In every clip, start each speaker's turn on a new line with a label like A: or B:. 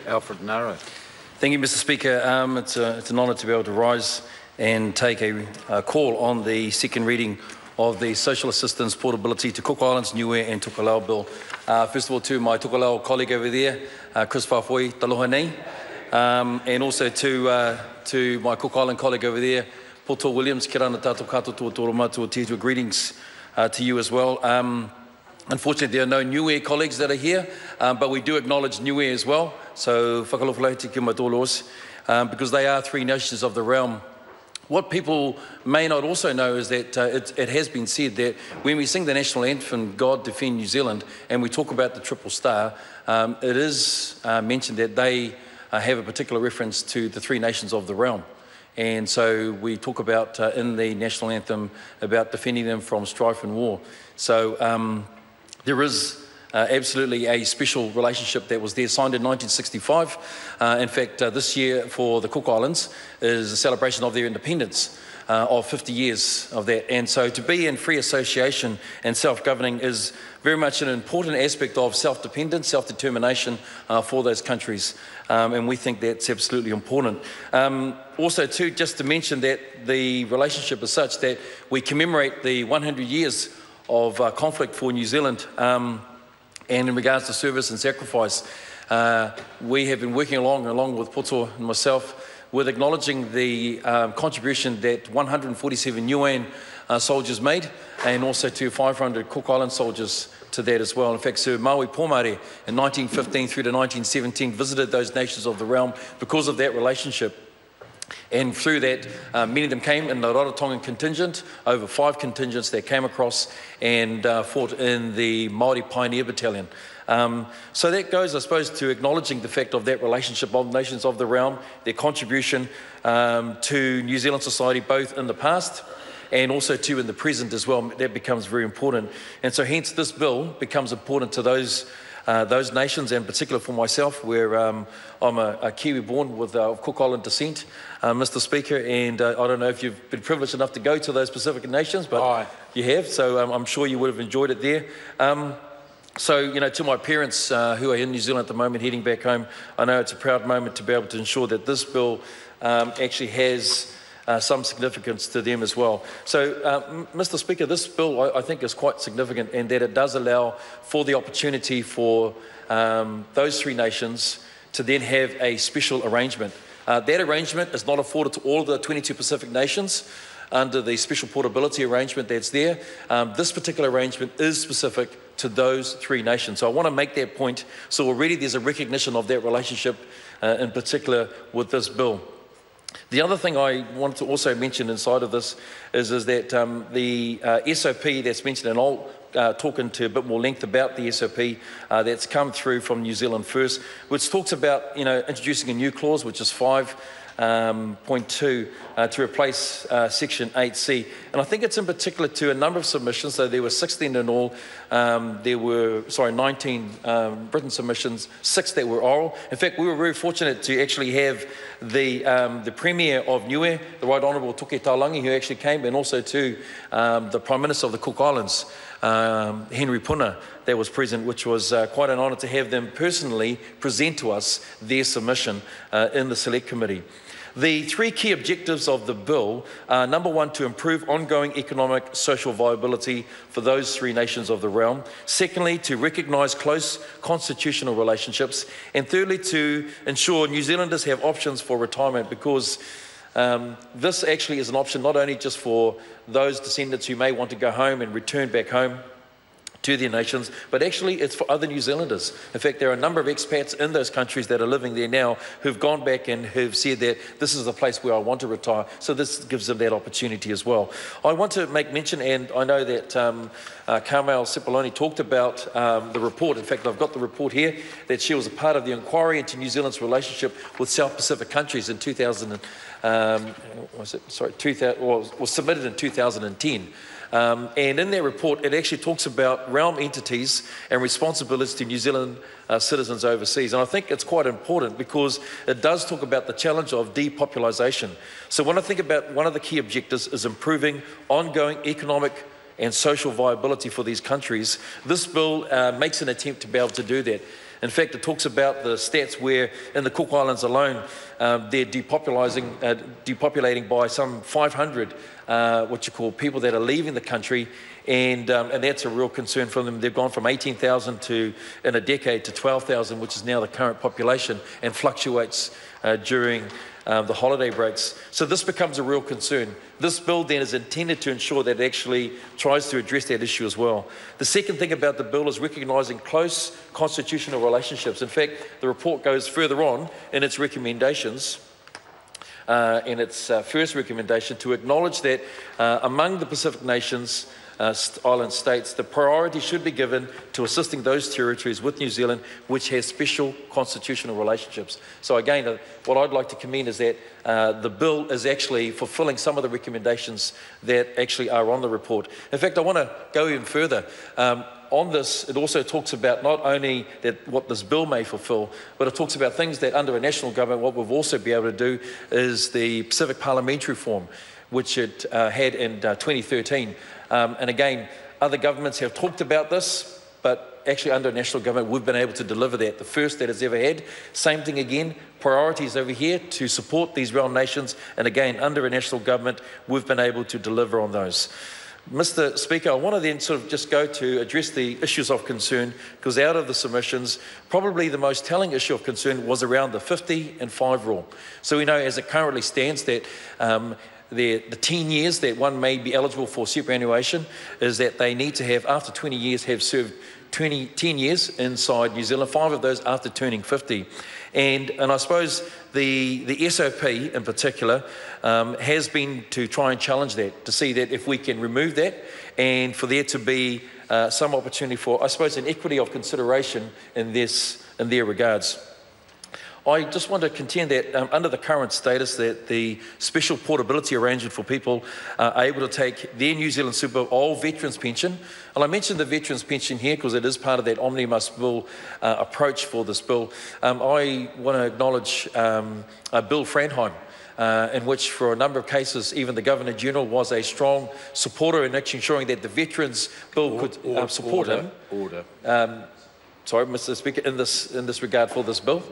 A: Alfred Niue.
B: Thank you, Mr. Speaker. It's an honour to be able to rise and take a call on the second reading of the Social Assistance Portability to Cook Islands, Niue and Tokelau Bill. First of all, to my Tokelau colleague over there, Chris Whawhoi, taloha nei, and also to my Cook Island colleague over there, Poto Williams, ki rana tātou katoa tō mātua tītua, greetings to you as well. Unfortunately, there are no Niue colleagues that are here, but we do acknowledge Niue as well. So, whakalofalahiti ki matolos, because they are three nations of the realm. What people may not also know is that it has been said that when we sing the national anthem, God Defend New Zealand, and we talk about the Triple Star, it is mentioned that they have a particular reference to the three nations of the realm. And so we talk about in the national anthem about defending them from strife and war. So there is absolutely a special relationship that was there, signed in 1965. In fact, this year for the Cook Islands is a celebration of their independence of 50 years of that. And so to be in free association and self-governing is very much an important aspect of self-dependence, self-determination for those countries. And we think that's absolutely important. Also too, just to mention that the relationship is such that we commemorate the 100 years of conflict for New Zealand. And in regards to service and sacrifice, we have been working along with Poto and myself with acknowledging the contribution that 147 Niuean soldiers made, and also to 500 Cook Island soldiers to that as well. In fact, Sir Maui Pomare in 1915 through to 1917 visited those nations of the realm because of that relationship. And through that, many of them came in the Rarotongan contingent, over 5 contingents that came across and fought in the Māori Pioneer Battalion. So that goes, I suppose, to acknowledging the fact of that relationship of nations of the realm, their contribution to New Zealand society, both in the past and also too in the present as well. That becomes very important. And so hence this bill becomes important to those nations, and in particular for myself, where I'm a Kiwi born with Cook Island descent, Mr. Speaker, and I don't know if you've been privileged enough to go to those Pacific nations, but you have, so I'm sure you would have enjoyed it there. So, you know, to my parents who are in New Zealand at the moment, heading back home, I know it's a proud moment to be able to ensure that this bill actually has some significance to them as well. So, Mr. Speaker, this bill I think is quite significant in that it does allow for the opportunity for those three nations to then have a special arrangement. That arrangement is not afforded to all of the 22 Pacific nations under the special portability arrangement that's there. This particular arrangement is specific to those three nations. So I want to make that point. So already there's a recognition of that relationship in particular with this bill. The other thing I want to also mention inside of this is that the SOP that's mentioned, and I'll talk into a bit more length about the SOP that's come through from New Zealand First, which talks about, you know, introducing a new clause, which is 5.2 to replace Section 8C. And I think it's in particular to a number of submissions. So there were 16 in all. There were, 19 written submissions, 6 that were oral. In fact, we were very fortunate to actually have the Premier of Niue, the Right Honourable Tokelau, who actually came, and also to the Prime Minister of the Cook Islands, Henry Puna, that was present, which was quite an honour to have them personally present to us their submission in the Select Committee. The 3 key objectives of the bill are, number 1, to improve ongoing economic social viability for those three nations of the realm. Secondly, to recognise close constitutional relationships. And thirdly, to ensure New Zealanders have options for retirement, because this actually is an option not only just for those descendants who may want to go home and return back home to their nations, but actually it's for other New Zealanders. In fact, there are a number of expats in those countries that are living there now who've gone back and who've said that this is the place where I want to retire, so this gives them that opportunity as well. I want to make mention, and I know that Carmel Cipollone talked about the report. In fact, I've got the report here, that she was a part of the inquiry into New Zealand's relationship with South Pacific countries in 2000, was submitted in 2010. And in their report, it actually talks about realm entities and responsibilities to New Zealand citizens overseas. And I think it's quite important because it does talk about the challenge of depopulation. So when I think about one of the key objectives is improving ongoing economic and social viability for these countries, this bill makes an attempt to be able to do that. In fact, it talks about the stats where in the Cook Islands alone, they're depopulating by some 500 people that are leaving the country, and that's a real concern for them. They've gone from 18,000 in a decade to 12,000, which is now the current population, and fluctuates during the holiday breaks. So this becomes a real concern. This bill then is intended to ensure that it actually tries to address that issue as well. The second thing about the bill is recognising close constitutional relationships. In fact, the report goes further on in its recommendations, in its first recommendation, to acknowledge that among the Pacific nations, island states, the priority should be given to assisting those territories with New Zealand which has special constitutional relationships. So again, what I'd like to commend is that the bill is actually fulfilling some of the recommendations that actually are on the report. In fact, I want to go even further. On this, it also talks about not only that what this bill may fulfill, but it talks about things that under a national government, what we'll also be able to do is the Pacific Parliamentary Forum, which it had in 2013. And again, other governments have talked about this, but actually under national government, we've been able to deliver that, the first that it's ever had. Same thing again, priorities over here to support these realm nations. And again, under a national government, we've been able to deliver on those. Mr. Speaker, I want to then sort of just go to address the issues of concern, because out of the submissions, probably the most telling issue of concern was around the 50 and 5 rule. So we know as it currently stands that the 10 years that one may be eligible for superannuation is that they need to have, after 20 years, have served 10 years inside New Zealand, 5 of those after turning 50. And I suppose the SOP in particular has been to try and challenge that, to see that if we can remove that and for there to be some opportunity for, I suppose, an equity of consideration in their regards. I just want to contend that under the current status that the special portability arrangement for people are able to take their New Zealand super old veterans pension, and I mentioned the veterans pension here because it is part of that omnibus bill approach for this bill. I want to acknowledge Bill Franheim, in which for a number of cases even the Governor-General was a strong supporter in actually ensuring that the veterans bill could support him. Sorry, Mr. Speaker, in this regard for this bill.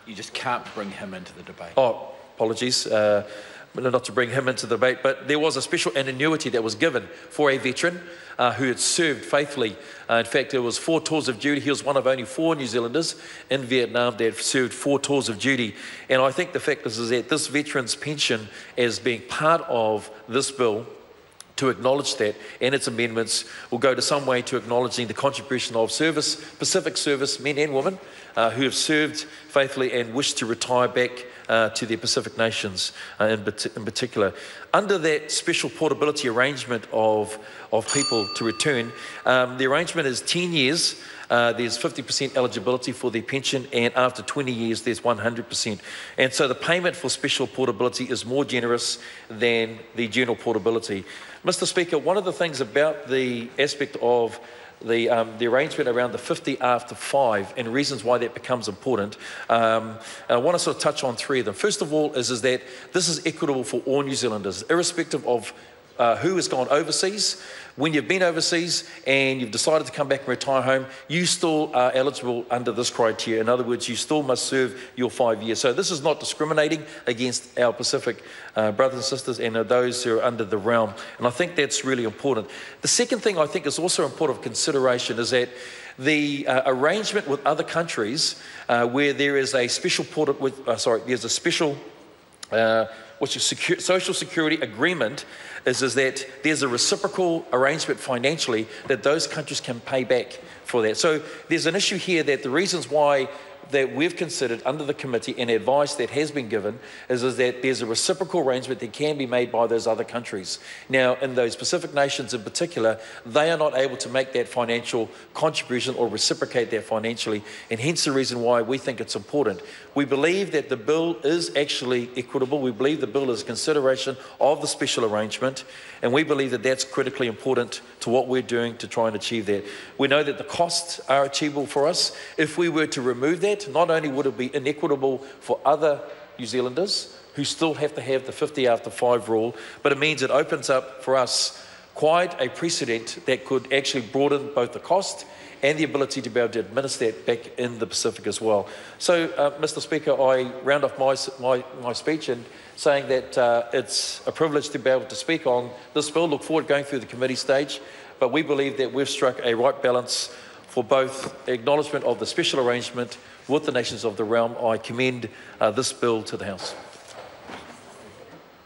A: You just can't bring him into the debate.
B: Oh, apologies. Not to bring him into the debate, but there was a special annuity that was given for a veteran who had served faithfully. In fact, there was 4 tours of duty. He was one of only 4 New Zealanders in Vietnam that served 4 tours of duty. And I think the fact is that this veteran's pension, as being part of this bill, to acknowledge that, and its amendments will go to some way to acknowledging the contribution of Pacific service men and women who have served faithfully and wish to retire back to their Pacific nations in particular. Under that special portability arrangement of people to return, the arrangement is 10 years. There's 50% eligibility for their pension, and after 20 years there's 100%. And so the payment for special portability is more generous than the general portability. Mr. Speaker, one of the things about the aspect of the arrangement around the 50 after 5 and reasons why that becomes important, and I want to sort of touch on 3 of them. First of all is that this is equitable for all New Zealanders, irrespective of who has gone overseas. When you've been overseas and you've decided to come back and retire home, you still are eligible under this criteria. In other words, you still must serve your 5 years. So this is not discriminating against our Pacific brothers and sisters and those who are under the realm. And I think that's really important. The second thing I think is also important of consideration is that the arrangement with other countries where there is a special social security agreement is that there's a reciprocal arrangement financially that those countries can pay back for that. So there's an issue here that the reasons why that we've considered under the committee and advice that has been given is that there's a reciprocal arrangement that can be made by those other countries. Now, in those Pacific nations in particular, they are not able to make that financial contribution or reciprocate that financially, and hence the reason why we think it's important. We believe that the bill is actually equitable. We believe the bill is consideration of the special arrangement, and we believe that that's critically important to what we're doing to try and achieve that. We know that the costs are achievable for us. If we were to remove that, not only would it be inequitable for other New Zealanders who still have to have the 50 after 5 rule, but it means it opens up for us quite a precedent that could actually broaden both the cost and the ability to be able to administer that back in the Pacific as well. So, Mr. Speaker, I round off my speech in saying that it's a privilege to be able to speak on this bill. Look forward to going through the committee stage, but we believe that we've struck a right balance for both acknowledgement of the special arrangement with the nations of the realm. I commend this bill to the House.